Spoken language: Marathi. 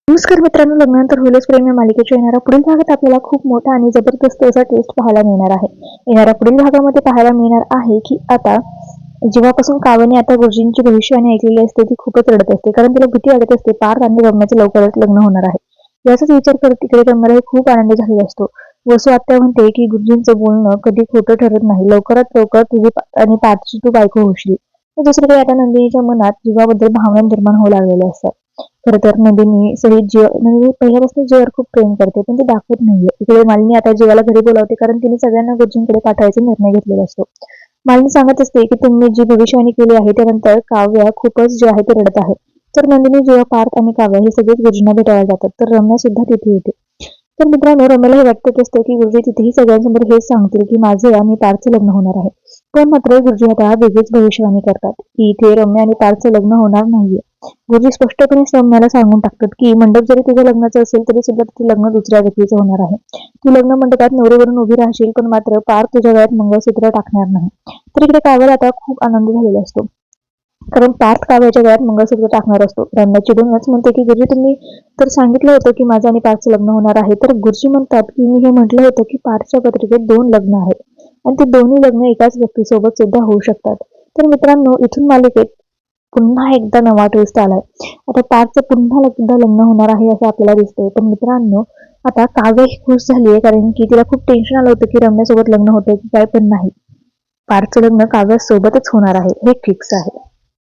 नमस्कार मित्रांनो, लग्नानंतर होईलच प्रेम या मालिकेच्या येणाऱ्या पुढील भागात आपल्याला खूप मोठा आणि जबरदस्त असा ट्विस्ट पाहायला मिळणार आहे. येणाऱ्या पुढील भागामध्ये पाहायला मिळणार आहे की आता जेव्हापासून काव्याने आता गुरुजींची भविष्यवाणी ऐकलेली असते ती खूपच रडत असते, कारण तिला भीती वाटत असते पार्थ आणि रम्याचं लवकरच लग्न होणार आहे. याचाच विचार करत तिकडे रम्याला खूप आनंद झालेला असतो. वसू आत्या म्हणते की गुरुजींचं बोलणं कधी खोटं ठरत नाही, लवकरात लवकर तुझी आणि पार्थची तू बायको होशील. दुसरीकडे आता नंदिनीच्या मनात जीवाबद्दल भावना निर्माण होऊ लागलेल्या असतात. खरं तर नंदिनी पहिल्यापासून जीवावर खूप प्रेम करते, पण ती दाखवत नाहीये. इकडे मालिनी आता जीवाला घरी बोलावते, कारण तिने सगळ्यांना गुरुजींकडे पाठवायचा निर्णय घेतलेला असतो. मालिनी सांगत असते की तुम्ही जी भविष्यवाणी केली आहे त्यानंतर काव्या खूपच जे आहे ते रडत आहे. तर नंदिनी जेव्हा पार्थ आणि काव्या हे सगळेच गुरुजींना भेटायला जातात, तर रम्या सुद्धा तिथे येते. तर मित्रांनो, रम्याला हे वाटत असतं की गुरुजी तिथेही सगळ्यांसमोर हेच सांगतील की माझे आणि पार्थचं लग्न होणार आहे. पण मात्र गुरुजी आता वेगळीच भविष्यवाणी करतात की इथे रम्या आणि पार्थचं लग्न होणार नाहीये. गुरुजी स्पष्टपणे रम्याला सांगून टाकतात की मंडप जरी तुझ्या लग्नाचं असेल तरी सुद्धा तुझं लग्न दुसऱ्या व्यक्तीचं होणार आहे. तू लग्न मंडपात नवरी बनून उभी राहशील, पण मात्र पार्थ तुझ्या गळ्यात मंगळसूत्र टाकणार नाही. तर इकडे काव्याला आता खूप आनंद झालेला असतो, कारण पार्थ काव्याच्या गळ्यात मंगळसूत्र टाकणार असतो. रम्या चिडूनच म्हणते की गुरुजी तुम्ही तर सांगितलं होतं की माझं आणि पार्थचं लग्न होणार आहे. तर गुरुजी म्हणतात की मी हे म्हटलं होतं की पार्थच्या पत्रिकेत 2 लग्न आहेत आणि ते दोन्ही लग्न एकाच व्यक्तीसोबत सुद्धा होऊ शकतात. तर मित्रांनो, इथून मालिकेत पुन्हा एकदा नवा ट्विस्ट आलाय. आता पार्थचं पुन्हा एकदा लग्न होणार आहे असं आपल्याला दिसतंय. पण मित्रांनो, आता काव्य ही खुश झालीये, कारण की तिला खूप टेन्शन आलं होतं की रम्यासोबत लग्न होतंय की काय, पण नाही. पार्थचं लग्न काव्यासोबतच होणार आहे हे फिक्स आहे.